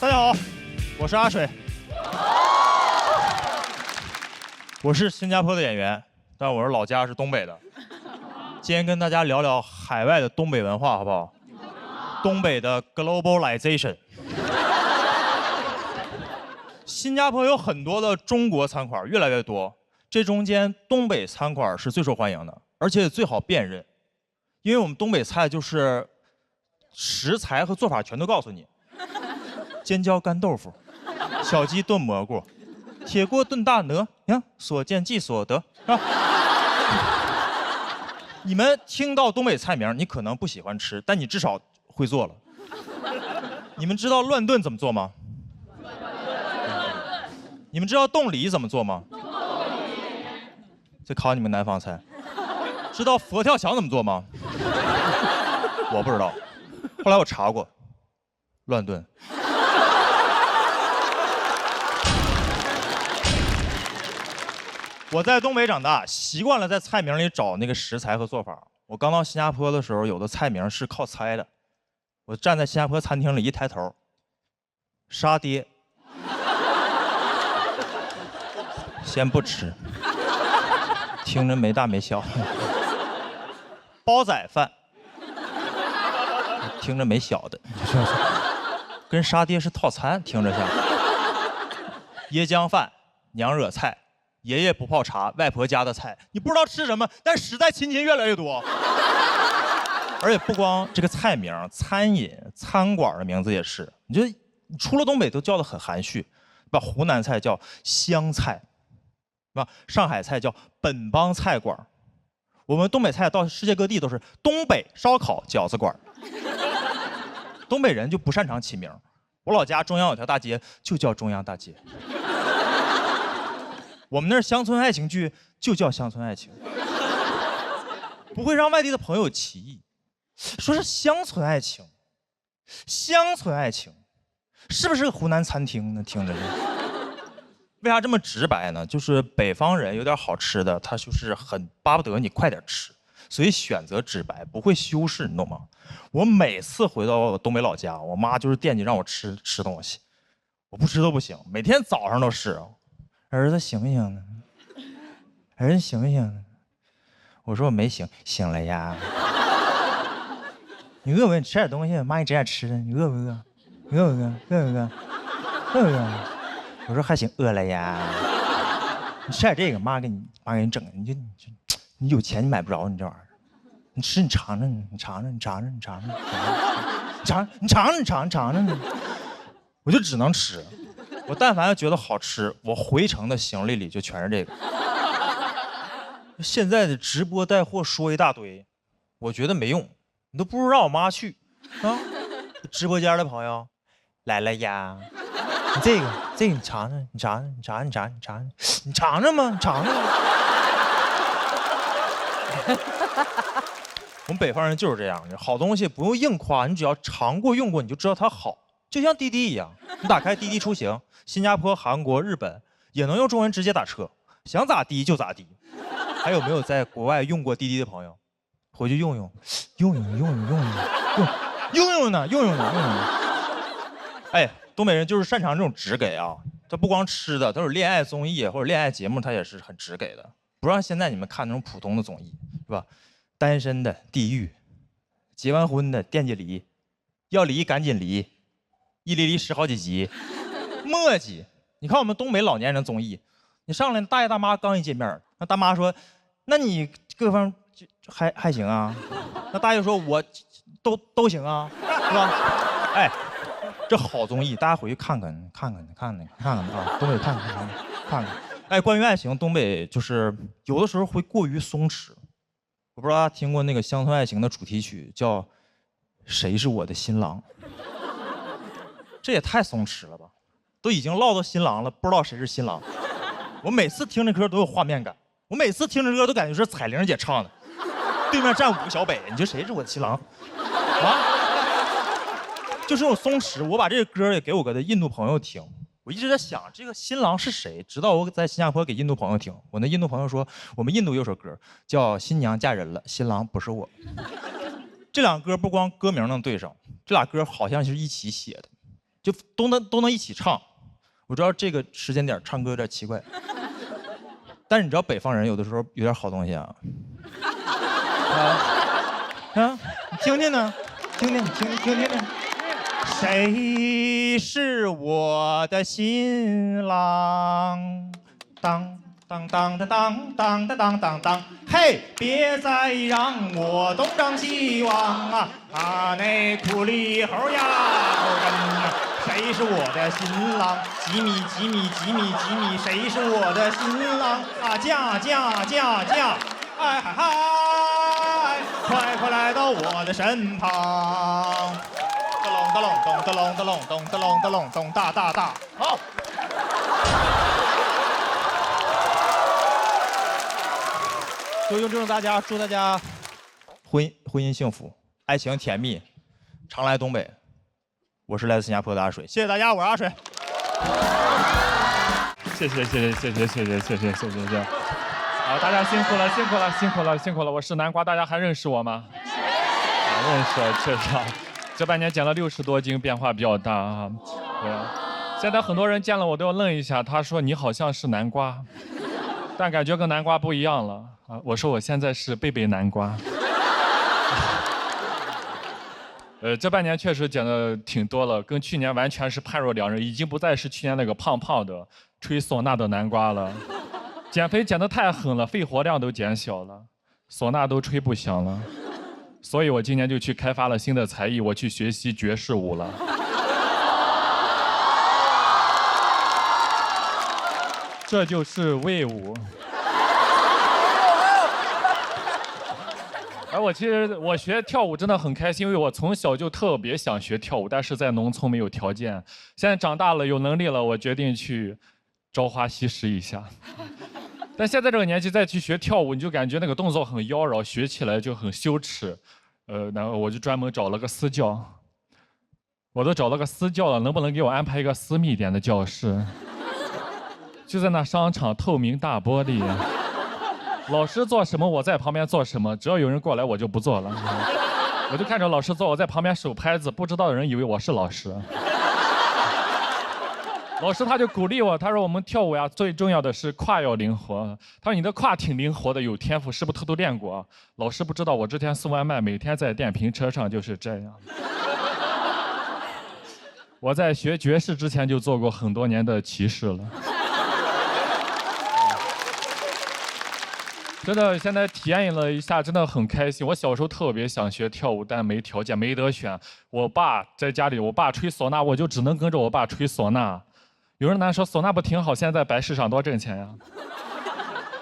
大家好，我是阿水，我是新加坡的演员，但我是老家是东北的。今天跟大家聊聊海外的东北文化，好不好？东北的 globalization。新加坡有很多的中国餐馆，越来越多。这中间东北餐馆是最受欢迎的，而且最好辨认，因为我们东北菜就是食材和做法全都告诉你。尖椒干豆腐，小鸡炖蘑菇，铁锅炖大鹅，呀，所见即所得，是吧？你们听到东北菜名，你可能不喜欢吃，但你至少会做了。你们知道乱炖怎么做吗？你们知道冻梨怎么做吗？这考你们南方菜。知道佛跳墙怎么做吗？我不知道，后来我查过，乱炖。我在东北长大，习惯了在菜名里找那个食材和做法。我刚到新加坡的时候，有的菜名是靠猜的。我站在新加坡餐厅里一抬头，沙爹，先不吃，听着没大没小。煲仔饭，听着没小的，跟沙爹是套餐，听着像。椰浆饭，娘惹菜。爷爷不泡茶，外婆家的菜，你不知道吃什么，但实在亲戚越来越多。而且不光这个菜名，餐饮、餐馆的名字也是，你觉得出了东北都叫得很含蓄，把湖南菜叫湘菜，是吧？上海菜叫本帮菜馆，我们东北菜到世界各地都是东北烧烤饺子馆。东北人就不擅长起名，我老家中央有条大街就叫中央大街。我们那儿乡村爱情剧就叫乡村爱情，不会让外地的朋友起疑，说是乡村爱情，乡村爱情，是不是个湖南餐厅呢？听着是。为啥这么直白呢？就是北方人有点好吃的，他就是很巴不得你快点吃，所以选择直白，不会修饰，你懂吗？我每次回到我东北老家，我妈就是惦记让我吃东西，我不吃都不行，每天早上都是。儿子醒不醒呢？儿子醒不醒呢？我说我没醒，醒了呀。你饿不饿？你吃点东西，妈给你整点吃的。你饿不饿？你饿不饿？饿不饿？饿不饿？我说还行，饿了呀。你吃点这个，妈给你整。你有钱你买不着你这玩意儿，你吃你尝尝，你尝尝，你尝尝，你尝尝，你尝尝。我就只能吃。我但凡觉得好吃，我回程的行李里就全是这个。现在的直播带货说一大堆，我觉得没用，你都不如让我妈去啊。直播间的朋友来了呀，这个你尝尝，你尝尝，你尝尝，你尝尝，你尝尝吗？你尝尝。我们北方人就是这样，好东西不用硬夸，你只要尝过用过，你就知道它好。就像滴滴一样，你打开滴滴出行，新加坡、韩国、日本也能用中文直接打车，想咋滴就咋滴。还有没有在国外用过滴滴的朋友？回去用呢，用呢。哎，东北人就是擅长这种直给啊，他不光吃的，他有恋爱综艺或者恋爱节目，他也是很直给的。不让现在你们看那种普通的综艺，是吧？单身的地狱，结完婚的惦记离，要离赶紧离。一离十好几集，磨叽。你看我们东北老年人综艺，你上来大爷大妈刚一见面，那大妈说：“那你各方还行啊？”那大爷说：“我都行啊，是吧？”哎，这好综艺，大家回去看看啊，东北看看。哎，关于爱情，东北就是有的时候会过于松弛。我不知道大家听过那个乡村爱情的主题曲叫《谁是我的新郎》。这也太松弛了吧，都已经落到新郎了，不知道谁是新郎。我每次听这歌都有画面感，我每次听这歌都感觉是彩玲姐唱的，对面站5个小北，你觉得谁是我的新郎？啊，就是这种松弛。我把这个歌也给我的印度朋友听，我一直在想这个新郎是谁，直到我在新加坡给印度朋友听，我那印度朋友说我们印度有首歌叫《新娘嫁人了，新郎不是我》。这两歌不光歌名能对上，这俩歌好像是一起写的。就都能一起唱。我知道这个时间点唱歌有点奇怪，但是你知道北方人有的时候有点好东西啊。你听听呢，听听。谁是我的新郎？当当当当当当当当当，嘿，别再让我东张西望啊！那苦里猴呀，猴人呀，谁是我的新郎？几米，谁是我的新郎？嫁！哎嗨嗨，快来到我的身旁！咚咚大，好。就用这种祝大家婚姻幸福，爱情甜蜜，常来东北。我是来自新加坡的阿水，谢谢大家，我是阿水。谢谢。好，大家辛苦了。我是南瓜，大家还认识我吗？认识，确实。这半年减了60多斤，变化比较大啊。对，现在很多人见了我都要愣一下，他说你好像是南瓜，但感觉跟南瓜不一样了啊。我说我现在是贝南瓜。这半年确实减的挺多了，跟去年完全是判若两人，已经不再是去年那个胖的吹唢呐的南瓜了。减肥减得太狠了，肺活量都减小了，唢呐都吹不响了。所以我今年就去开发了新的才艺，我去学习爵士舞了。这就是魏武。而我学跳舞真的很开心，因为我从小就特别想学跳舞，但是在农村没有条件。现在长大了有能力了，我决定去朝花夕拾一下。但现在这个年纪再去学跳舞，你就感觉那个动作很妖娆，学起来就很羞耻。然后我就专门找了个私教，我都找了个私教了，能不能给我安排一个私密一点的教室？就在那商场透明大玻璃，老师做什么我在旁边做什么，只要有人过来我就不做了。我就看着老师做，我在旁边手拍子，不知道的人以为我是老师。老师他就鼓励我，他说我们跳舞呀，最重要的是胯要灵活。他说你的胯挺灵活的，有天赋，是不是偷偷练过？老师不知道，我之前送外卖，每天在电瓶车上就是这样。我在学爵士之前就做过很多年的骑士了。真的，现在体验了一下，真的很开心。我小时候特别想学跳舞，但没条件，没得选。我爸在家里，我爸吹唢呐，我就只能跟着我爸吹唢呐。有人拿说唢呐不挺好，现在白市场多挣钱呀。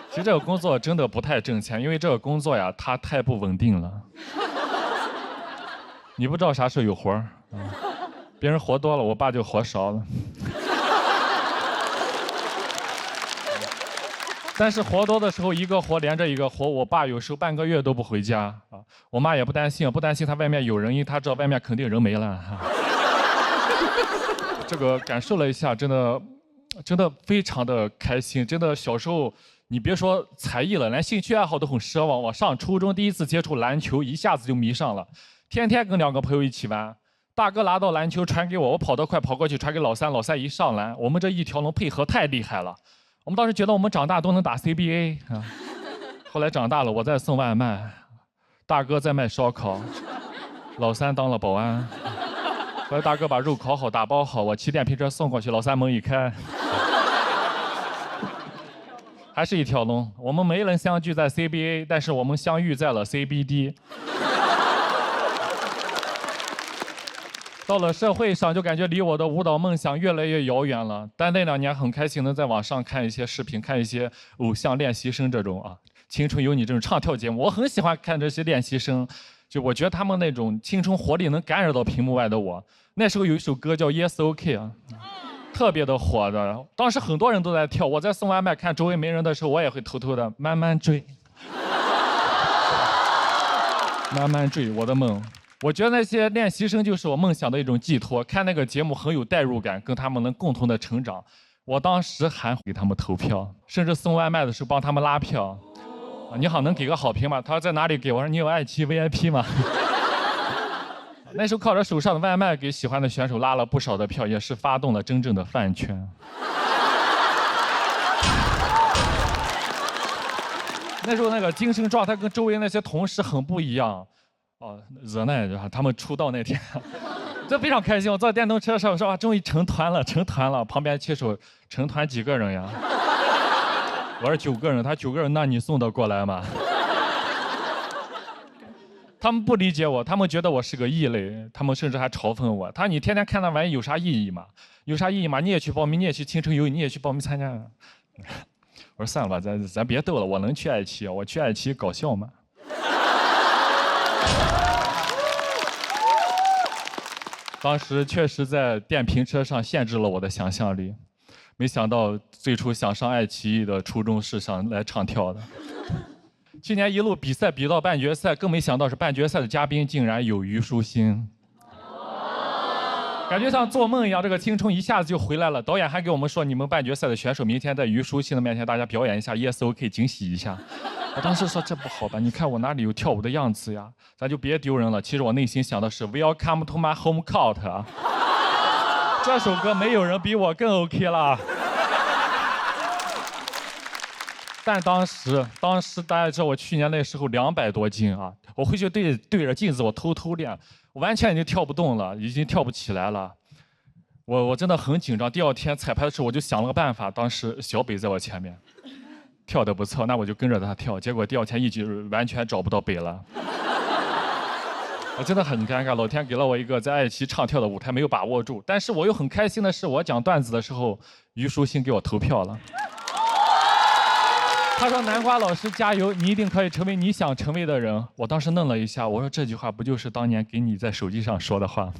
其实这个工作真的不太挣钱，因为这个工作呀，它太不稳定了。你不知道啥时候有活儿，别人活多了，我爸就活少了。但是活多的时候，一个活连着一个活，我爸有时候半个月都不回家啊。我妈也不担心他外面有人，因为他知道外面肯定人没了。这个感受了一下，真的非常的开心。真的小时候，你别说才艺了，连兴趣爱好都很奢望。我上初中第一次接触篮球，一下子就迷上了，天天跟2个朋友一起玩。大哥拿到篮球传给我，我跑得快，跑过去传给老三，老三一上篮，我们这一条龙配合太厉害了。我们当时觉得我们长大都能打 CBA 啊。后来长大了，我在送外卖，大哥在卖烧烤，老三当了保安。后来大哥把肉烤好打包好，我骑电瓶车送过去，老三门一开，还是一条龙。我们没能相聚在 CBA， 但是我们相遇在了 CBD。到了社会上，就感觉离我的舞蹈梦想越来越遥远了。但那2年很开心，能在网上看一些视频，看一些偶像练习生这种青春有你这种唱跳节目，我很喜欢看这些练习生。就我觉得他们那种青春活力能感染到屏幕外的我。那时候有一首歌叫 Yes OK 特别的火的，当时很多人都在跳。我在送外卖看周围没人的时候，我也会偷偷的慢慢追，慢慢追我的梦。我觉得那些练习生就是我梦想的一种寄托，看那个节目很有代入感，跟他们能共同的成长。我当时还给他们投票，甚至送外卖的时候帮他们拉票。你好，能给个好评吗？他说在哪里给？我说你有爱奇艺 VIP 吗？那时候靠着手上的外卖给喜欢的选手拉了不少的票，也是发动了真正的饭圈。那时候那个精神状态跟周围那些同事很不一样，热奈他们出道那天，这非常开心。我坐电动车上说终于成团了，成团了。旁边骑手成团几个人呀？我说9个人，他9个人，那你送得过来吗？他们不理解我，他们觉得我是个异类，他们甚至还嘲讽我。他说你天天看那玩意有啥意义吗？有啥意义吗？你也去报名，你也去青城游，你也去报名参加。我说算了吧，咱别斗了，我能去爱奇艺，我去爱奇艺搞笑吗？当时确实在电瓶车上限制了我的想象力，没想到最初想上爱奇艺的初衷是想来唱跳的。去年一路比赛比到半决赛，更没想到是半决赛的嘉宾竟然有虞书欣。感觉像做梦一样，这个青春一下子就回来了。导演还给我们说，你们半决赛的选手明天在虞书欣的面前，大家表演一下 Yes OK 惊喜一下。我当时说这不好吧？你看我哪里有跳舞的样子呀？咱就别丢人了。其实我内心想的是 Welcome to my home court 啊。这首歌没有人比我更 OK 了。但当时大家知道我去年那时候200多斤啊，我回去对着镜子我偷偷练。我完全已经跳不动了，已经跳不起来了。我真的很紧张。第2天彩排的时候，我就想了个办法。当时小北在我前面，跳得不错，那我就跟着他跳。结果第2天一直完全找不到北了。我真的很尴尬，老天给了我一个在爱奇艺唱跳的舞台，没有把握住。但是我又很开心的是，我讲段子的时候，虞书欣给我投票了。他说：“南瓜老师加油，你一定可以成为你想成为的人。”我当时愣了一下，我说：“这句话不就是当年给你在手机上说的话吗？”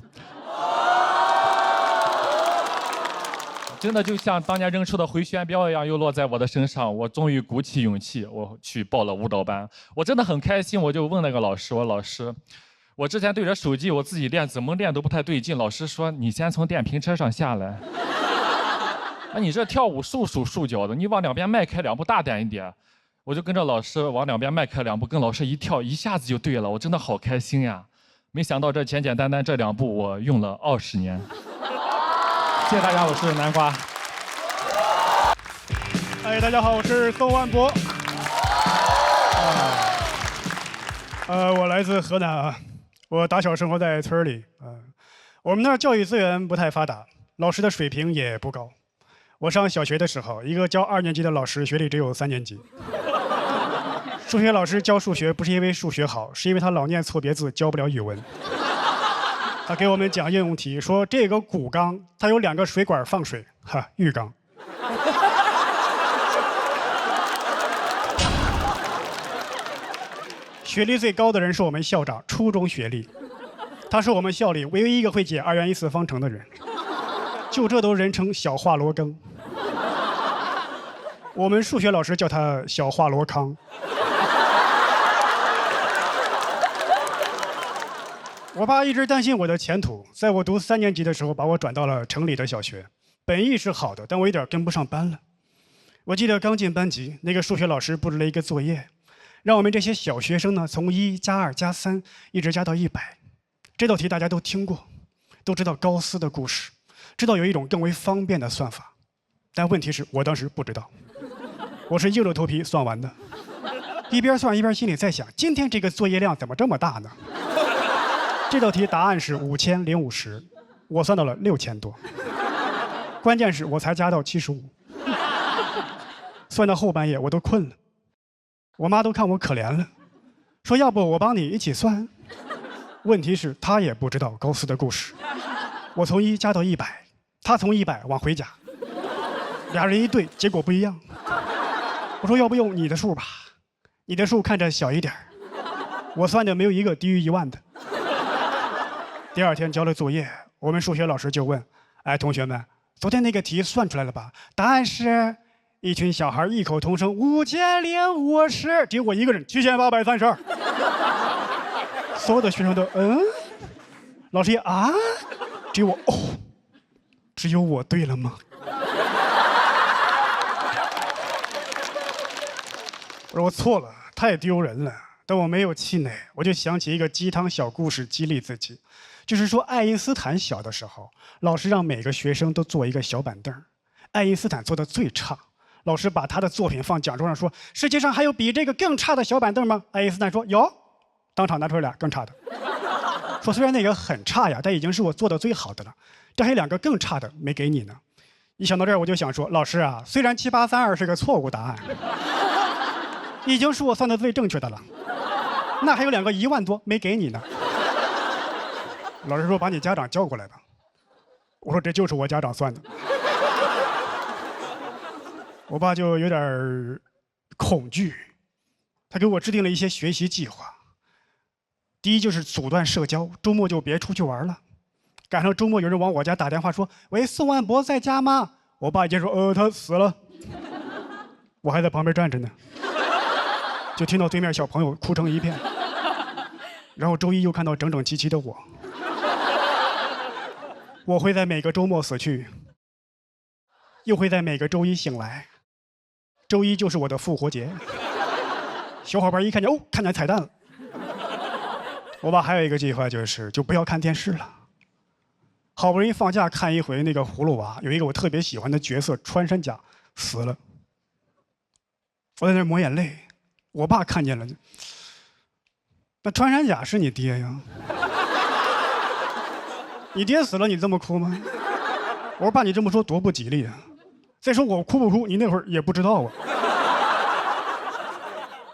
真的就像当年扔出的回旋镖一样，又落在我的身上。我终于鼓起勇气，我去报了舞蹈班。我真的很开心，我就问那个老师：“我老师，我之前对着手机我自己练，怎么练都不太对劲。”老师说：“你先从电瓶车上下来。”你这跳舞束手束脚的，你往2边迈开2步，大胆一点。我就跟着老师往2边迈开2步，跟老师一跳，一下子就对了。我真的好开心呀！没想到这简简单单这2步，我用了20年。谢谢大家，我是南瓜。大家好，我是窦万博。我来自河南啊，我打小生活在村里我们那儿教育资源不太发达，老师的水平也不高。我上小学的时候，一个教2年级的老师学历只有3年级。数学老师教数学不是因为数学好，是因为他老念错别字，教不了语文。他给我们讲应用题，说这个骨缸它有2个水管放水，浴缸。学历最高的人是我们校长，初中学历。他是我们校里唯一一个会解2元一次方程的人，就这都人称小华罗庚。我们数学老师叫他小华罗康。我爸一直担心我的前途，在我读3年级的时候，把我转到了城里的小学。本意是好的，但我有点跟不上班了。我记得刚进班级，那个数学老师布置了一个作业，让我们这些小学生呢，从1加2加3一直加到100。这道题大家都听过，都知道高斯的故事，知道有一种更为方便的算法。但问题是我当时不知道，我是硬着头皮算完的。一边算一边心里在想，今天这个作业量怎么这么大呢？这道题答案是5050，我算到了6000多。关键是我才加到75，算到后半夜我都困了。我妈都看我可怜了，说要不我帮你一起算。问题是她也不知道高斯的故事。我从1加到100，她从100往回加，2人一对，结果不一样。我说要不用你的数吧，你的数看着小一点，我算的没有一个低于1万的。第2天交了作业，我们数学老师就问：“同学们，昨天那个题算出来了吧？答案是……”一群小孩异口同声：“5050。”只有我一个人：“7832。”所有的学生都老师也只有我只有我对了吗？我说我错了，太丢人了。但我没有气馁，我就想起一个鸡汤小故事激励自己。就是说，爱因斯坦小的时候，老师让每个学生都坐一个小板凳，爱因斯坦做的最差，老师把他的作品放讲桌上说：“世界上还有比这个更差的小板凳吗？”爱因斯坦说：“有。”当场拿出来俩更差的，说：“虽然那个很差呀，但已经是我做的最好的了。这还有2个更差的没给你呢。”一想到这儿，我就想说：“老师啊，虽然7832是个错误答案，已经是我算的最正确的了，那还有2个1万多没给你呢。”老师说：“把你家长叫过来吧。”我说：“这就是我家长算的。”我爸就有点恐惧，他给我制定了一些学习计划。第一就是阻断社交，周末就别出去玩了。赶上周末有人往我家打电话说：“喂，宋万博在家吗？”我爸一接说：“他死了。”我还在旁边站着呢，就听到对面小朋友哭成一片。然后周一又看到整整齐齐的我。我会在每个周末死去，又会在每个周一醒来。周一就是我的复活节。小伙伴一看见，哦，看见彩蛋了。我爸还有一个计划，就不要看电视了。好不容易放假看一回那个葫芦娃，有一个我特别喜欢的角色穿山甲死了。我在那抹眼泪，我爸看见了，那穿山甲是你爹呀？你爹死了，你这么哭吗？我说爸，你这么说多不吉利啊！再说我哭不哭，你那会儿也不知道啊。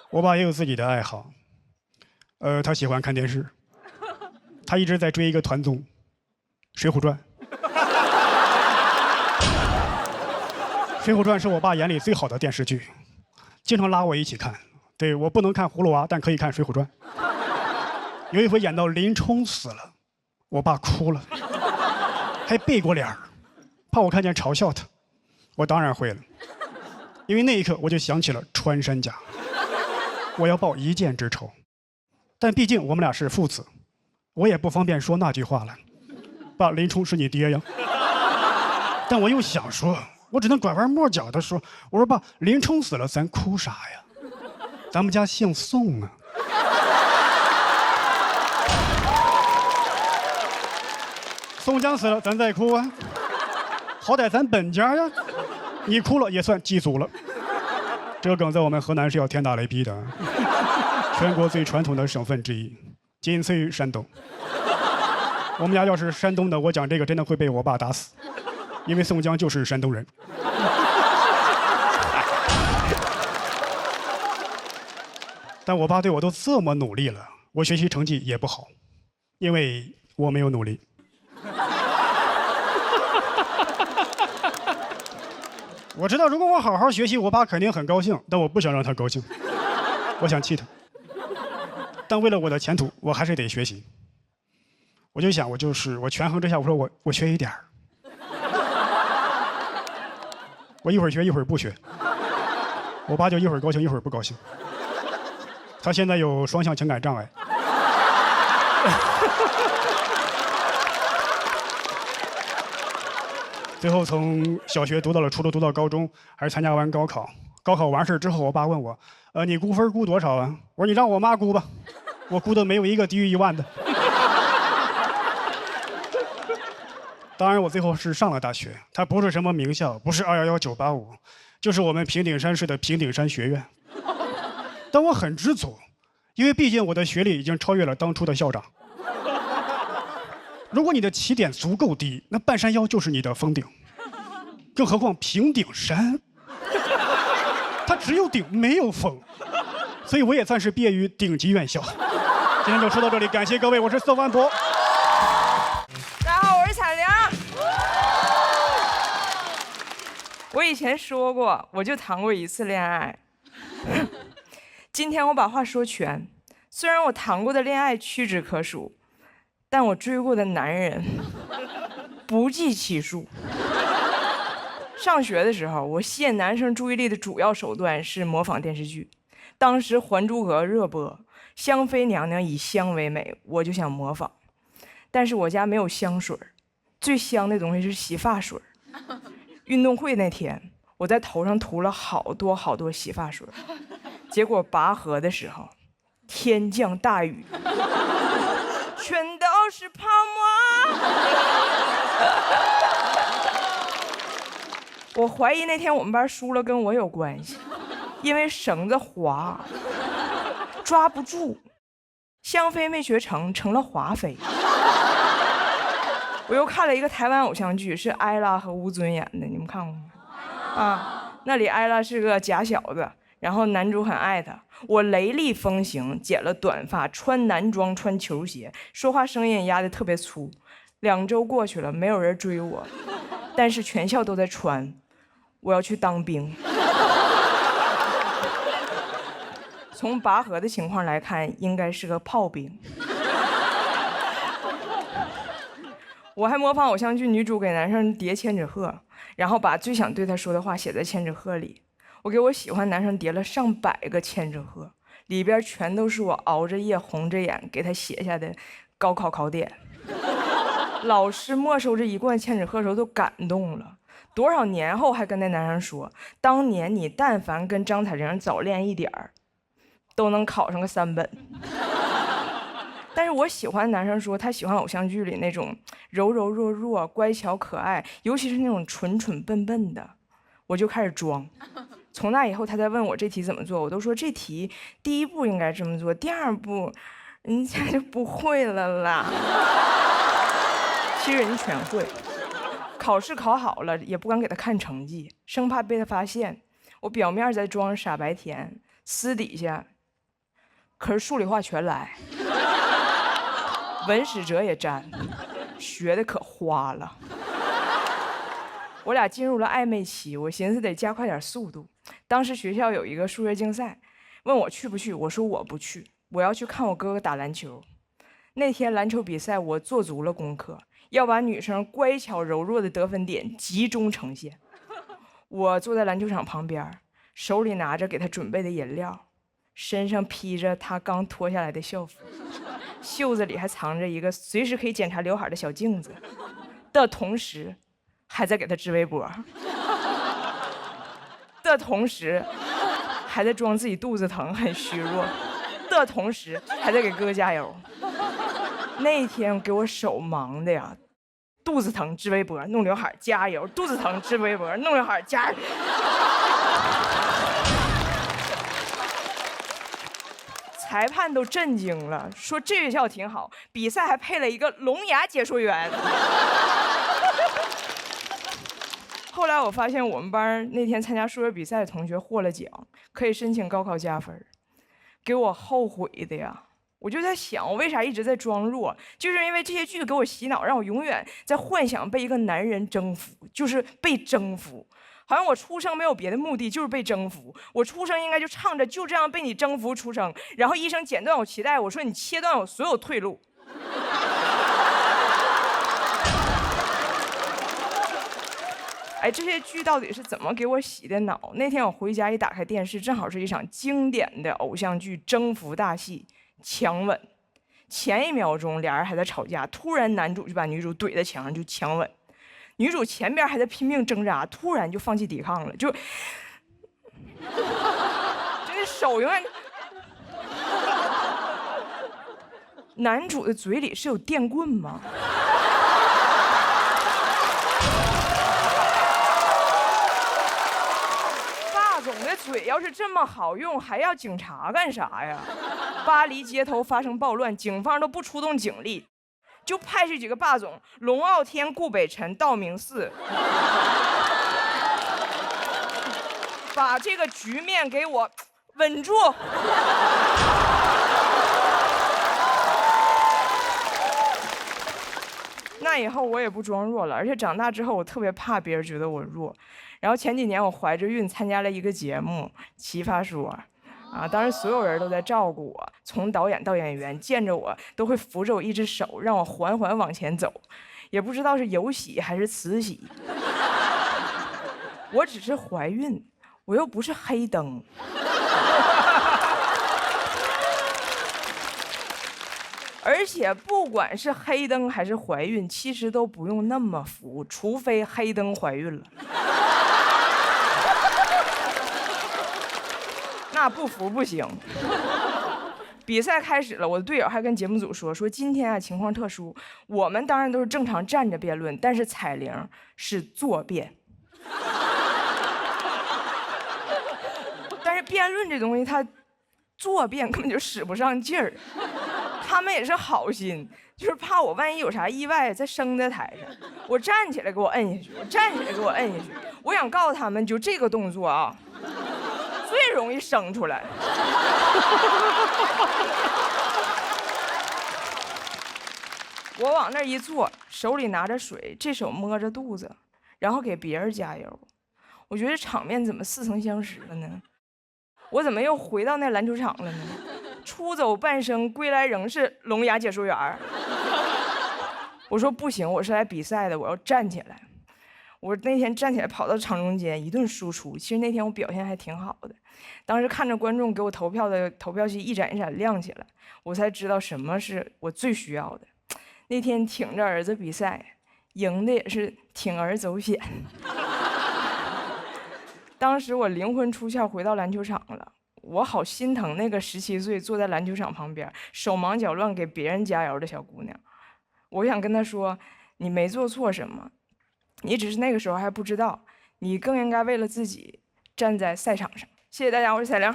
我爸也有自己的爱好，他喜欢看电视，他一直在追一个团综《水浒传》。《水浒传》是我爸眼里最好的电视剧，经常拉我一起看。对，我不能看葫芦娃，但可以看《水浒传》。有一回演到林冲死了，我爸哭了，还背过脸儿，怕我看见嘲笑他。我当然会了，因为那一刻我就想起了穿山甲，我要报一箭之仇。但毕竟我们俩是父子，我也不方便说那句话了。爸，林冲是你爹呀。但我又想说，我只能拐弯抹角的说，我说爸，林冲死了，咱哭啥呀？咱们家姓宋啊。宋江死了，咱再哭啊！好歹咱本家呀，你哭了也算祭祖了。这个梗在我们河南是要天打雷劈的，全国最传统的省份之一，仅次于山东。我们家要是山东的，我讲这个真的会被我爸打死，因为宋江就是山东人。但我爸对我都这么努力了，我学习成绩也不好，因为我没有努力。我知道，如果我好好学习，我爸肯定很高兴，但我不想让他高兴，我想气他。但为了我的前途，我还是得学习。我就想，我权衡之下，我说我学一点儿，我一会儿学一会儿不学。我爸就一会儿高兴一会儿不高兴。他现在有双向情感障碍。最后从小学读到了初中，读到高中，还是参加完高考。高考完事之后，我爸问我，你估分估多少啊？我说你让我妈估吧，我估的没有一个低于1万的。当然，我最后是上了大学，它不是什么名校，不是211、985，就是我们平顶山市的平顶山学院。但我很知足，因为毕竟我的学历已经超越了当初的校长。如果你的起点足够低，那半山腰就是你的峰顶。更何况平顶山，它只有顶没有峰，所以我也算是毕业于顶级院校。今天就说到这里，感谢各位，我是宋万博。大家好，我是彩玲。我以前说过，我就谈过1次恋爱。今天我把话说全，虽然我谈过的恋爱屈指可数，但我追过的男人不计其数。上学的时候，我吸引男生注意力的主要手段是模仿电视剧。当时《还珠格格》热播，香妃娘娘以香为美，我就想模仿。但是我家没有香水，最香的东西是洗发水。运动会那天，我在头上涂了好多洗发水，结果拔河的时候，天降大雨，全都是泡沫。我怀疑那天我们班输了跟我有关系，因为绳子滑，抓不住，香妃没学成，成了华妃。我又看了一个台湾偶像剧，是艾拉和吴尊演的，你们看过吗？啊，那里艾拉是个假小子，然后男主很爱她。我雷厉风行，剪了短发，穿男装，穿球鞋，说话声音压得特别粗。2周过去了，没有人追我，但是全校都在传我要去当兵。从拔河的情况来看，应该是个炮兵。我还模仿偶像剧女主给男生叠千纸鹤，然后把最想对他说的话写在千纸鹤里。我给我喜欢男生叠了上100个千纸鹤，里边全都是我熬着夜红着眼给他写下的高考考点。老师没收这1罐千纸鹤的时候都感动了，多少年后还跟那男生说，当年你但凡跟张彩玲早恋一点儿，都能考上个3本。但是我喜欢男生说他喜欢偶像剧里那种柔柔弱弱、乖巧可爱，尤其是那种蠢蠢笨笨的，我就开始装。从那以后，他在问我这题怎么做，我都说这题第1步应该这么做，第2步人家就不会了啦。其实人家全会。考试考好了也不敢给他看成绩，生怕被他发现。我表面在装傻白甜，私底下可是数理化全来。文史哲也沾，学的可花了。我俩进入了暧昧期，我寻思得加快点速度。当时学校有一个数学竞赛，问我去不去，我说我不去，我要去看我哥哥打篮球。那天篮球比赛，我做足了功课，要把女生乖巧柔弱的得分点集中呈现。我坐在篮球场旁边，手里拿着给他准备的饮料，身上披着他刚脱下来的校服。袖子里还藏着一个随时可以检查刘海的小镜子，的同时还在给他织围脖，的同时还在装自己肚子疼很虚弱，的同时还在给哥哥加油。那天给我手忙的呀，肚子疼织围脖弄刘海加油，肚子疼织围脖弄刘海加油。裁判都震惊了，说这学校挺好，比赛还配了一个聋哑解说员。后来我发现我们班那天参加数学比赛的同学获了奖，可以申请高考加分，给我后悔的呀。我就在想，我为啥一直在装弱，就是因为这些剧给我洗脑，让我永远在幻想被一个男人征服，就是被征服。好像我出生没有别的目的，就是被征服。我出生应该就唱着就这样被你征服出生，然后医生剪断我脐带，我说你切断我所有退路。哎，这些剧到底是怎么给我洗的脑？那天我回家一打开电视，正好是一场经典的偶像剧征服大戏——强吻。前1秒钟俩人还在吵架，突然男主就把女主怼在墙上就强吻。女主前边还在拼命挣扎，突然就放弃抵抗了，就那手永远。男主的嘴里是有电棍吗？霸总的嘴要是这么好用，还要警察干啥呀？巴黎街头发生暴乱，警方都不出动警力。就派这几个霸总：龙傲天、顾北辰、道明寺，把这个局面给我稳住。那以后我也不装弱了，而且长大之后我特别怕别人觉得我弱。然后前几年我怀着孕参加了一个节目《奇葩说》。当时所有人都在照顾我，从导演到演员见着我都会扶着我一只手，让我缓缓往前走，也不知道是有喜还是慈禧。我只是怀孕，我又不是黑灯。而且不管是黑灯还是怀孕，其实都不用那么服，除非黑灯怀孕了。那不服不行。比赛开始了，我的队友还跟节目组说今天啊情况特殊，我们当然都是正常站着辩论，但是彩铃是坐辩。但是辩论这东西，它坐辩根本就使不上劲儿。他们也是好心，就是怕我万一有啥意外再升在台上，我站起来给我摁下去，我站起来给我摁下去。我想告诉他们，就这个动作啊，最容易生出来。我往那一坐，手里拿着水，这手摸着肚子，然后给别人加油。我觉得场面怎么似曾相识了呢？我怎么又回到那篮球场了呢？出走半生，归来仍是聋哑解说员。我说不行，我是来比赛的，我要站起来。我那天站起来跑到场中间一顿输出，其实那天我表现还挺好的。当时看着观众给我投票的投票器一盏一盏亮起来，我才知道什么是我最需要的。那天挺着儿子比赛，赢的也是铤而走险。当时我灵魂出窍回到篮球场了，我好心疼那个17岁坐在篮球场旁边手忙脚乱给别人加油的小姑娘。我想跟她说，你没做错什么，你只是那个时候还不知道，你更应该为了自己站在赛场上。谢谢大家，我是彩玲。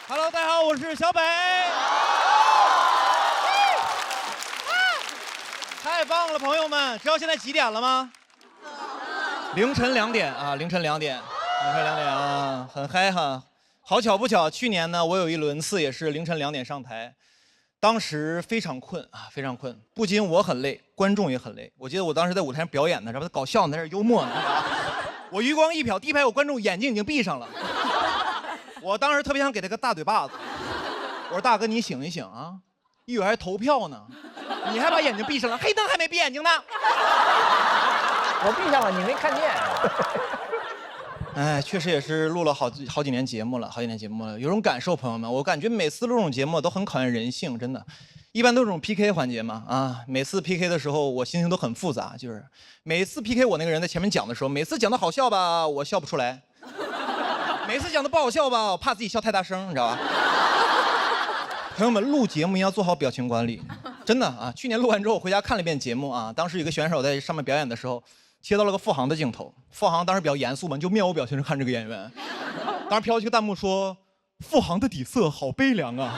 Hello， 大家好，我是小北。太棒了，朋友们！知道现在几点了吗？凌晨2点啊，凌晨2点啊，很嗨哈！好巧不巧，去年呢，我有一轮次也是凌晨2点上台，当时非常困啊，非常困，不仅我很累，观众也很累。我记得我当时在舞台上表演呢，然后搞笑呢，在这幽默呢，我余光一瞟，第一排有观众眼睛已经闭上了，我当时特别想给他个大嘴巴子，我说大哥你醒一醒啊，一会儿还投票呢。你还把眼睛闭上了，黑灯还没闭眼睛呢。我闭上了，你没看见。哎，确实也是录了好几年节目了，有种感受，朋友们，我感觉每次录这种节目都很考验人性，真的。一般都是这种 PK 环节嘛，啊，每次 PK 的时候我心情都很复杂，就是每次 PK 我那个人在前面讲的时候，每次讲的好笑吧，我笑不出来；每次讲的不好笑吧，我怕自己笑太大声，你知道吧？朋友们，录节目一定要做好表情管理。真的啊，去年录完之后，我回家看了一遍节目啊。当时有个选手在上面表演的时候，切到了个付航的镜头。付航当时比较严肃嘛，就面无表情地看这个演员。当时飘起个弹幕说：“付航的底色好悲凉啊。”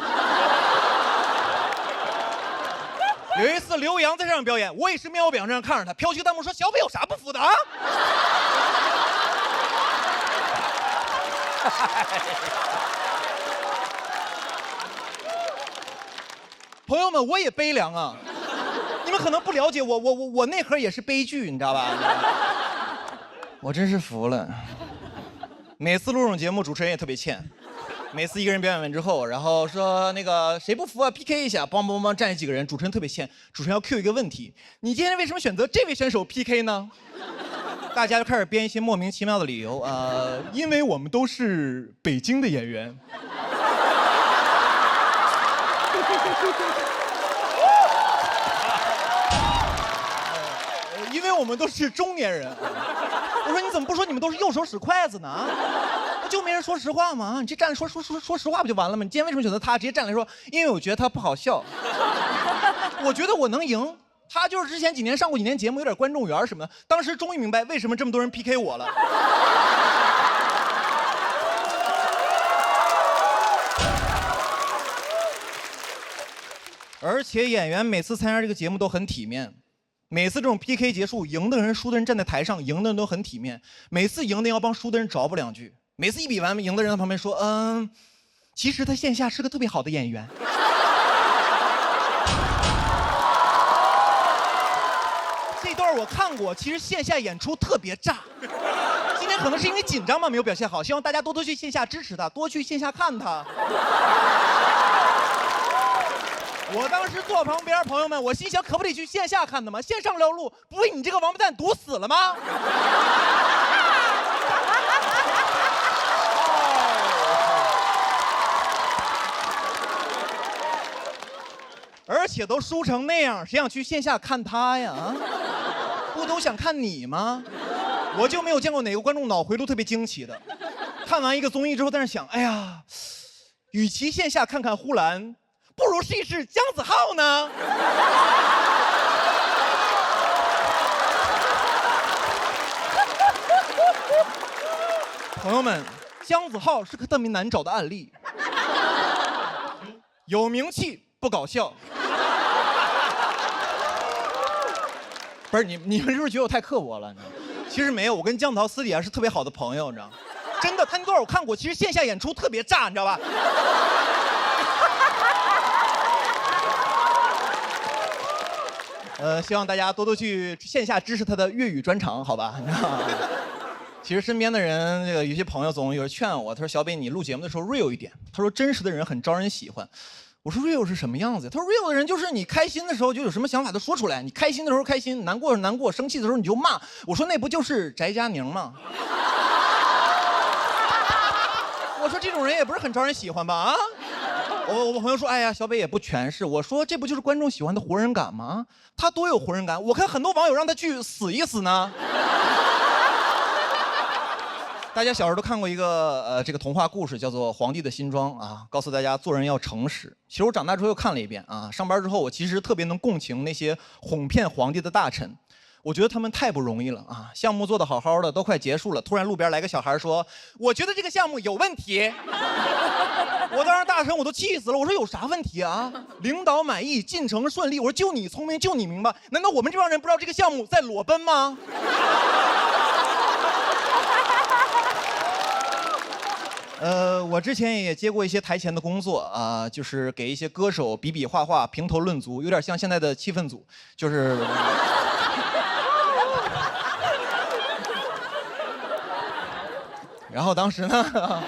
有一次刘洋在这样表演，我也是面无表情这样看着他，飘起个弹幕说：“小北有啥不服的啊？”朋友们，我也悲凉啊！你们可能不了解我内核也是悲剧，你知道吧？我真是服了。每次录这种节目，主持人也特别欠。每次一个人表演完之后，然后说那个谁不服啊 ，PK 一下，梆梆梆站起几个人，主持人特别欠。主持人要 Q 一个问题：你今天为什么选择这位选手 PK 呢？大家就开始编一些莫名其妙的理由因为我们都是北京的演员。因为我们都是中年人。我说你怎么不说你们都是右手使筷子呢？就没人说实话吗？你这站来说实话不就完了吗？你今天为什么选择他？直接站来说，因为我觉得他不好笑。我觉得我能赢。他就是之前几年上过几年节目，有点观众缘什么的。当时终于明白为什么这么多人 PK 我了。而且演员每次参加这个节目都很体面，每次这种 PK 结束，赢的人、输的人站在台上，赢的人都很体面。每次赢的要帮输的人找补2句。每次一比完，赢的人在旁边说：“其实他线下是个特别好的演员。”这段我看过，其实线下演出特别炸。今天可能是因为紧张嘛，没有表现好，希望大家多多去线下支持他，多去线下看他。我当时坐旁边，朋友们，我心想，可不得去线下看的吗？线上撩路，不被你这个王八蛋堵死了吗？而且都输成那样，谁想去线下看他呀？不都想看你吗？我就没有见过哪个观众脑回路特别惊奇的。看完一个综艺之后，在那想，哎呀，与其线下看看呼兰，不如试一试姜子浩呢。朋友们，姜子浩是个特别难找的案例，有名气不搞笑。不是你们是不是觉得我太刻薄了？你知道吗？其实没有，我跟姜子浩私底下是特别好的朋友，你知道吗？真的，他那段我看过，其实线下演出特别炸，你知道吧？希望大家多多去线下支持他的粤语专场，好吧？其实身边的人，这个有些朋友总有人劝我，他说：“小北，你录节目的时候 real 一点。”他说：“真实的人很招人喜欢。”我说 real 是什么样子？他说 real 的人就是你开心的时候就有什么想法都说出来，你开心的时候开心，难过的时候难过，生气的时候你就骂。我说那不就是翟佳宁吗？我说这种人也不是很招人喜欢吧？啊？我朋友说，哎呀，小北也不全是。我说这不就是观众喜欢的活人感吗？他多有活人感，我看很多网友让他去死一死呢。大家小时候都看过一个这个童话故事，叫做《皇帝的新装》啊，告诉大家做人要诚实。其实我长大之后又看了一遍啊，上班之后我其实特别能共情那些哄骗皇帝的大臣，我觉得他们太不容易了啊！项目做得好好的，都快结束了，突然路边来个小孩说：“我觉得这个项目有问题。”我当时大臣我都气死了，我说有啥问题啊？领导满意，进程顺利，我说就你聪明，就你明白，难道我们这帮人不知道这个项目在裸奔吗？我之前也接过一些台前的工作啊，就是给一些歌手比比划划、评头论足，有点像现在的气氛组，就是。然后当时呢，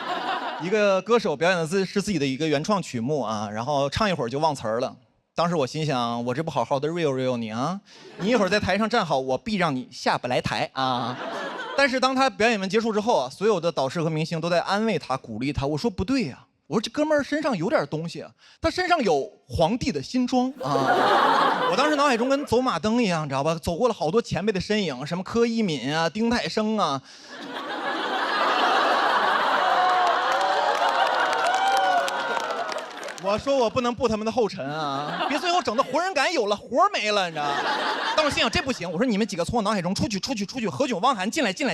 一个歌手表演的是自己的一个原创曲目啊，然后唱一会儿就忘词儿了。当时我心想，我这不好好的 real 你啊，你一会儿在台上站好，我必让你下不来台啊。但是当他表演完结束之后啊，所有的导师和明星都在安慰他、鼓励他。我说不对呀，我说这哥们儿身上有点东西啊，他身上有皇帝的新装啊。我当时脑海中跟走马灯一样，你知道吧？走过了好多前辈的身影，什么柯以敏啊、丁太升啊。我说我不能步他们的后尘啊，别最后整的活人感有了，活没了，你知道吗？但我心想这不行，我说你们几个从我脑海中出去，何炅、汪涵进来。当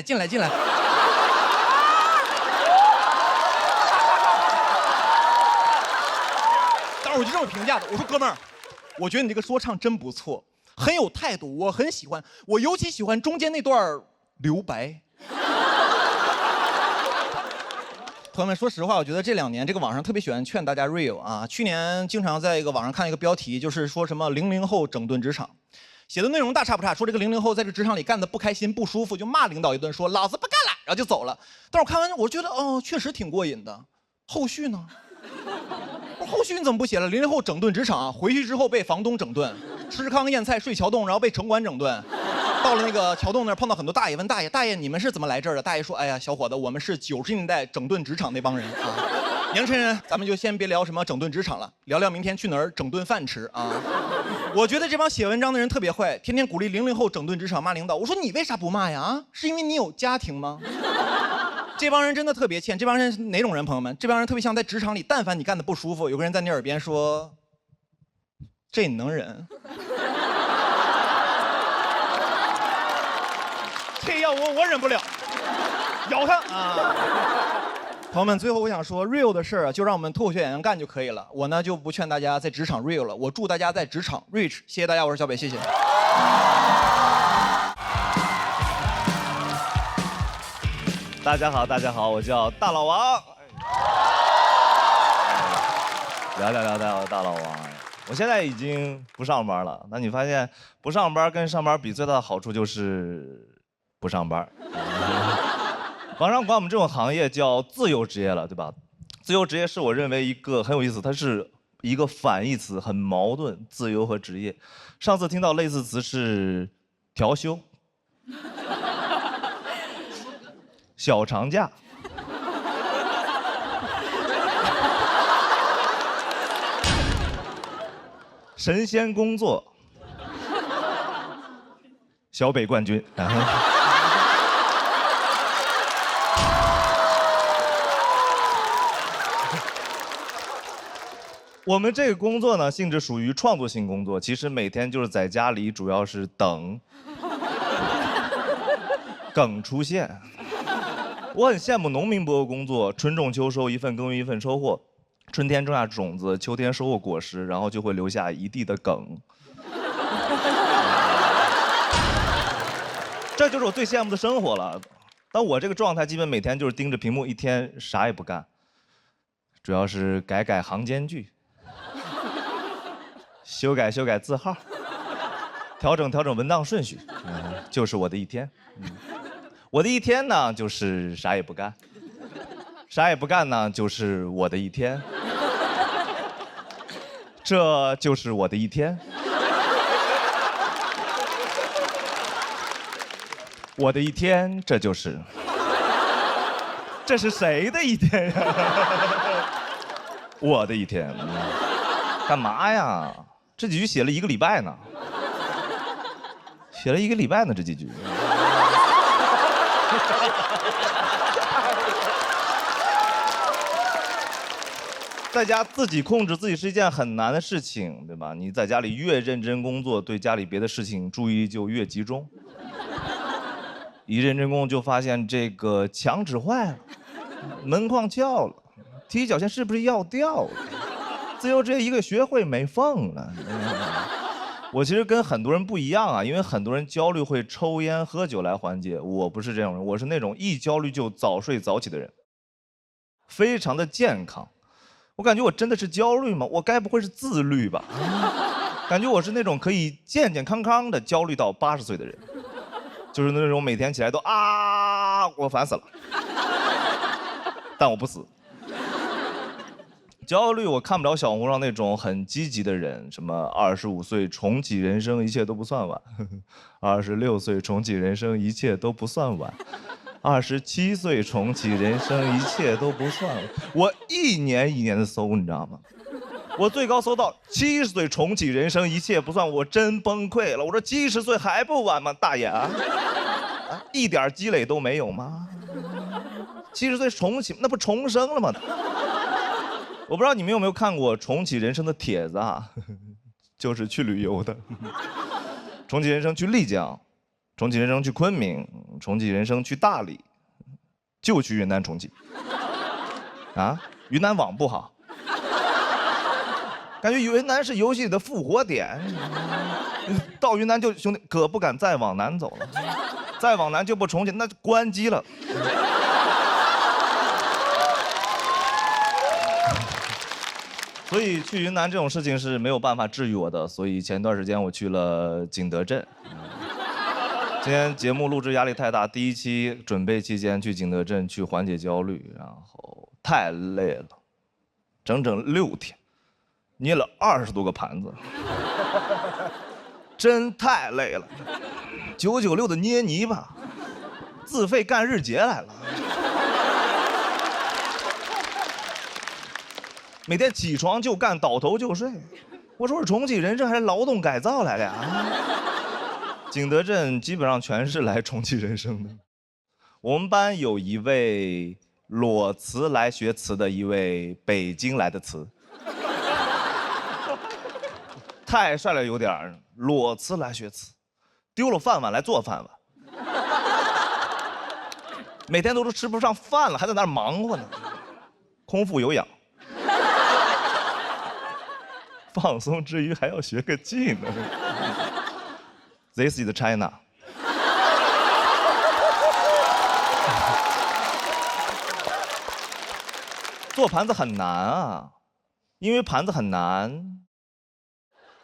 时我就这么评价的，我说哥们儿，我觉得你这个说唱真不错，很有态度，我很喜欢，我尤其喜欢中间那段留白。朋友们，说实话，我觉得这2年这个网上特别喜欢劝大家 real 啊。去年经常在一个网上看一个标题，就是说什么00后整顿职场，写的内容大差不差，说这个00后在这个职场里干得不开心不舒服，就骂领导一顿，说老子不干了，然后就走了。但是我看完我觉得确实挺过瘾的。后续呢？后续你怎么不写了？00后整顿职场，回去之后被房东整顿，吃糠咽菜睡桥洞，然后被城管整顿。到了那个桥洞那儿碰到很多大爷，问大爷你们是怎么来这儿的？大爷说，哎呀，小伙子，我们是90年代整顿职场那帮人啊。年轻人，咱们就先别聊什么整顿职场了，聊聊明天去哪儿整顿饭吃啊。我觉得这帮写文章的人特别坏，天天鼓励00后整顿职场，骂领导。我说你为啥不骂呀？啊，是因为你有家庭吗？这帮人真的特别欠。这帮人是哪种人？朋友们，这帮人特别像在职场里，但凡你干的不舒服，有个人在你耳边说：“这你能忍？”这要我忍不了，咬他啊！朋友们，最后我想说 ，real 的事儿就让我们脱口秀演员干就可以了。我呢就不劝大家在职场 real 了，我祝大家在职场 rich。谢谢大家，我是小北，谢谢。大家好，我叫大老王。聊，我大老王。我现在已经不上班了。那你发现不上班跟上班比，最大的好处就是不上班。网上管我们这种行业叫自由职业了，对吧？自由职业是我认为一个很有意思，它是一个反义词，很矛盾，自由和职业。上次听到类似词是调休。小长假，神仙工作，小北冠军。我们这个工作呢，性质属于创作性工作，其实每天就是在家里，主要是等梗出现。我很羡慕农民伯伯工作，春种秋收，一份耕耘一份收获。春天种下种子，秋天收获果实，然后就会留下一地的梗。这就是我最羡慕的生活了。但我这个状态，基本每天就是盯着屏幕，一天啥也不干，主要是改改行间距。修改修改字号，调整调整文档顺序，就是我的一天。我的一天呢，就是啥也不干，啥也不干呢，就是我的一天。这就是我的一天。我的一天，这就是。这是谁的一天呀？我的一天。干嘛呀？这几句写了1个礼拜呢，写了1个礼拜呢，这几句。在家自己控制自己是一件很难的事情，对吧？你在家里越认真工作，对家里别的事情注意力就越集中。一认真工作就发现这个墙纸坏了，门框翘了，踢脚线是不是要掉了？自由职业一个学会没缝了。我其实跟很多人不一样啊，因为很多人焦虑会抽烟喝酒来缓解，我不是这种人，我是那种一焦虑就早睡早起的人，非常的健康。我感觉我真的是焦虑吗？我该不会是自律吧？感觉我是那种可以健健康康的焦虑到80岁的人，就是那种每天起来都啊，我烦死了，但我不死。焦虑，我看不了小红书上那种很积极的人，什么25岁重启人生，一切都不算晚；26岁重启人生，一切都不算晚；27岁重启人生，一切都不算晚。我一年一年的搜，你知道吗？我最高搜到70岁重启人生，一切不算，我真崩溃了。我说70岁还不晚吗，大爷啊？一点积累都没有吗？70岁重启，那不重生了吗？我不知道你们有没有看过重启人生的帖子啊，就是去旅游的。重启人生去丽江，重启人生去昆明，重启人生去大理，就去云南重启。啊，云南网不好，感觉云南是游戏里的复活点。到云南就兄弟可不敢再往南走了，再往南就不重启，那就关机了。所以去云南这种事情是没有办法治愈我的，所以前段时间我去了景德镇。今天节目录制压力太大，第1期准备期间去景德镇去缓解焦虑，然后太累了，整整6天，捏了20多个盘子，真太累了。996的捏泥巴，自费干日结来了。每天起床就干，倒头就睡。我说是重启人生还是劳动改造来的呀？景德镇基本上全是来重启人生的。我们班有一位裸辞来学词的一位北京来的词，太帅了有点儿，裸辞来学词，丢了饭碗来做饭碗，每天都吃不上饭了，还在那儿忙活呢，空腹有氧。放松之余还要学个技能。This is China。做盘子很难啊，因为盘子很难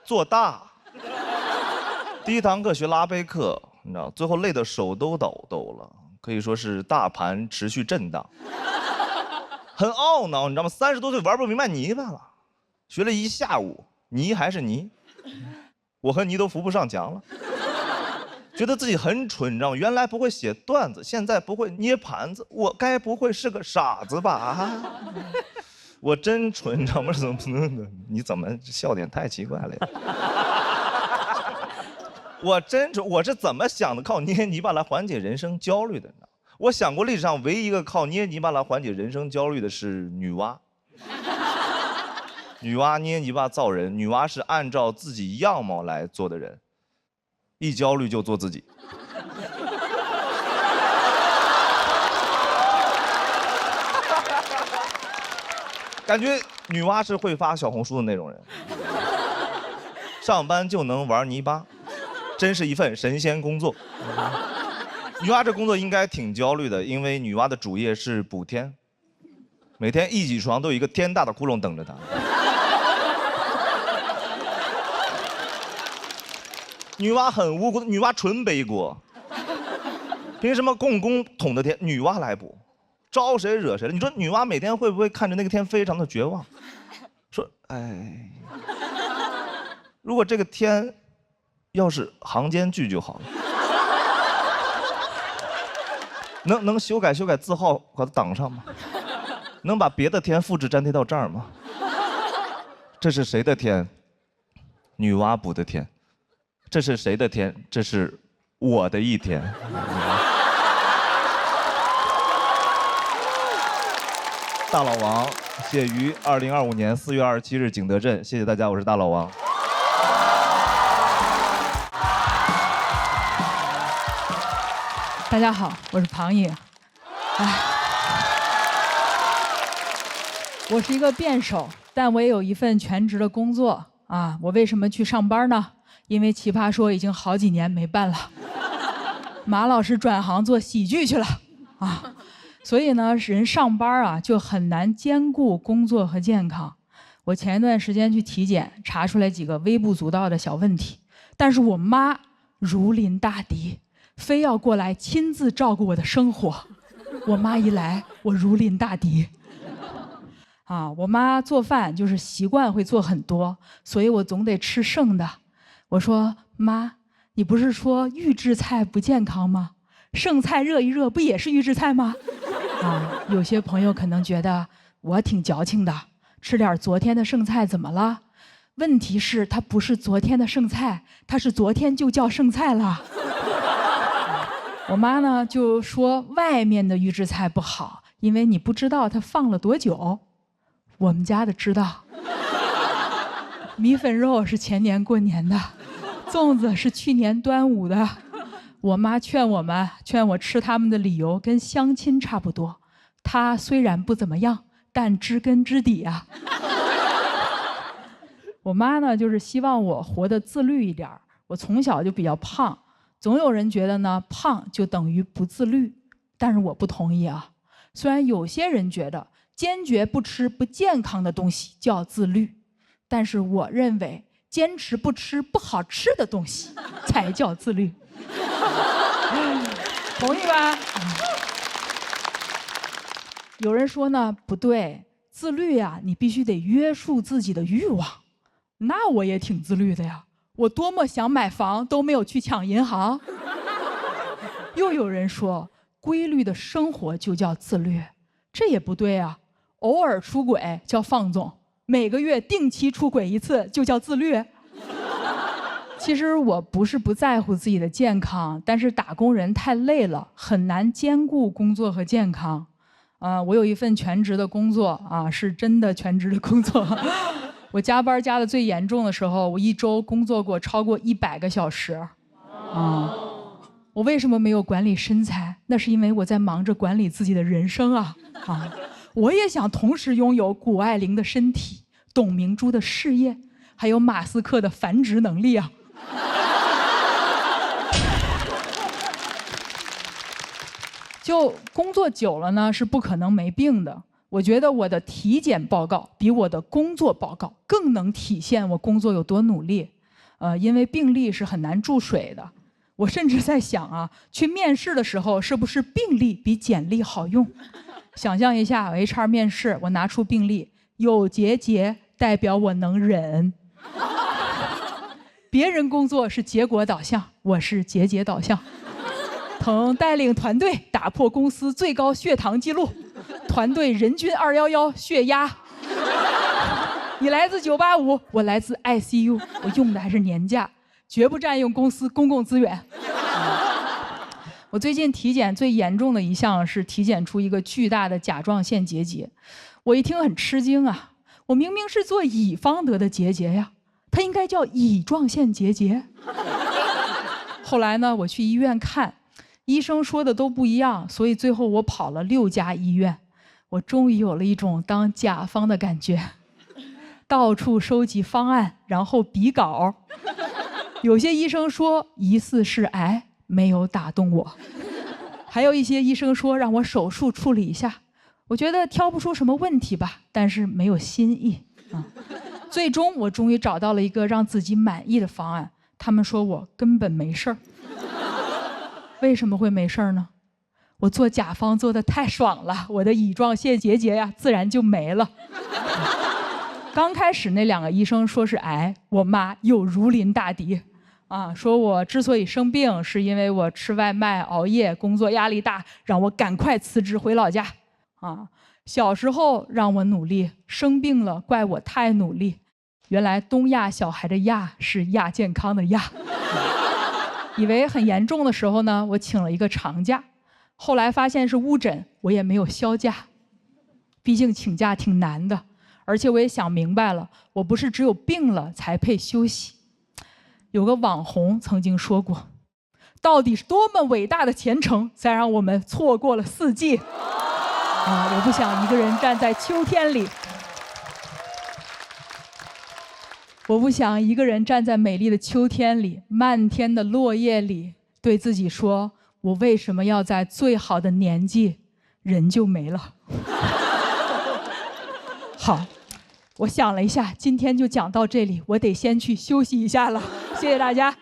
做大。第1堂课学拉杯课，你知道，最后累得手都抖了，可以说是大盘持续震荡，很懊恼，你知道吗？30多岁玩不明白泥巴了。学了1下午，泥还是泥，我和泥都扶不上墙了，觉得自己很蠢，你知道吗？原来不会写段子，现在不会捏盘子，我该不会是个傻子吧？啊，我真蠢，你知道吗？怎么能？你怎么笑点太奇怪了呀？我真蠢，我是怎么想的？靠捏泥巴来缓解人生焦虑的呢？我想过历史上唯一一个靠捏泥巴来缓解人生焦虑的是女娲。女娲捏泥巴造人，女娲是按照自己样貌来做的人，一焦虑就做自己。感觉女娲是会发小红书的那种人，上班就能玩泥巴，真是一份神仙工作。女娲这工作应该挺焦虑的，因为女娲的主业是补天，每天一起床都有一个天大的窟窿等着她。女娲很无辜，女娲纯背锅，凭什么共工统的天女娲来补？招谁惹谁了？你说女娲每天会不会看着那个天非常的绝望，说哎，如果这个天要是行间距就好了，能修改字号把它挡上吗？能把别的天复制粘贴到这儿吗？这是谁的天？女娲补的天。这是谁的天？这是我的一天。大老王写于2025年4月27日景德镇，谢谢大家，我是大老王。大家好，我是庞颖。我是一个辩手，但我也有一份全职的工作啊。我为什么去上班呢？因为奇葩说已经好几年没办了，马老师转行做喜剧去了啊。所以呢，人上班啊就很难兼顾工作和健康。我前一段时间去体检，查出来几个微不足道的小问题，但是我妈如临大敌，非要过来亲自照顾我的生活。我妈一来，我如临大敌。啊，我妈做饭就是习惯会做很多，所以我总得吃剩的。我说妈，你不是说预制菜不健康吗？剩菜热一热不也是预制菜吗？啊，有些朋友可能觉得我挺矫情的，吃点昨天的剩菜怎么了？问题是它不是昨天的剩菜，它是昨天就叫剩菜了。我妈呢就说外面的预制菜不好，因为你不知道它放了多久。我们家的知道。米粉肉是前年过年的，粽子是去年端午的。我妈劝我吃他们的理由跟相亲差不多，她虽然不怎么样，但知根知底啊。我妈呢就是希望我活得自律一点。我从小就比较胖，总有人觉得呢胖就等于不自律，但是我不同意啊。虽然有些人觉得坚决不吃不健康的东西叫自律，但是我认为坚持不吃不好吃的东西才叫自律。同意吧？有人说呢不对，自律啊你必须得约束自己的欲望。那我也挺自律的呀，我多么想买房都没有去抢银行。又有人说规律的生活就叫自律，这也不对啊，偶尔出轨叫放纵，每个月定期出轨一次就叫自律。其实我不是不在乎自己的健康，但是打工人太累了，很难兼顾工作和健康。我有一份全职的工作啊，是真的全职的工作。我加班加的最严重的时候，我一周工作过超过100个小时。我为什么没有管理身材？那是因为我在忙着管理自己的人生啊！我也想同时拥有谷爱凌的身体、董明珠的事业，还有马斯克的繁殖能力啊！就工作久了呢，是不可能没病的。我觉得我的体检报告比我的工作报告更能体现我工作有多努力。因为病历是很难注水的。我甚至在想啊，去面试的时候是不是病历比简历好用？想象一下，我 HR 面试，我拿出病历，有结代表我能忍。别人工作是结果导向，我是节导向。曾带领团队打破公司最高血糖记录，团队人均211血压。你来自985，我来自 ICU， 我用的还是年假，绝不占用公司公共资源。我最近体检最严重的一项是体检出一个巨大的甲状腺结节，我一听很吃惊啊！我明明是做乙方得的结节呀，它应该叫乙状腺结节。后来呢，我去医院看，医生说的都不一样，所以最后我跑了6家医院，我终于有了一种当甲方的感觉，到处收集方案，然后比稿。有些医生说疑似是癌，没有打动我；还有一些医生说让我手术处理一下，我觉得挑不出什么问题吧，但是没有新意啊。最终我终于找到了一个让自己满意的方案，他们说我根本没事儿。为什么会没事儿呢？我做甲方做得太爽了，我的乙状腺结节呀，自然就没了。刚开始那2个医生说是癌，我妈又如临大敌，说我之所以生病，是因为我吃外卖、熬夜、工作压力大，让我赶快辞职回老家。小时候让我努力，生病了怪我太努力。原来东亚小孩的亚是亚健康的亚。以为很严重的时候呢，我请了一个长假，后来发现是误诊，我也没有销假。毕竟请假挺难的，而且我也想明白了，我不是只有病了才配休息。有个网红曾经说过，到底是多么伟大的前程，才让我们错过了4季？我不想一个人站在秋天里。我不想一个人站在美丽的秋天里，漫天的落叶里，对自己说，我为什么要在最好的年纪，人就没了。好，我想了一下，今天就讲到这里，我得先去休息一下了，谢谢大家。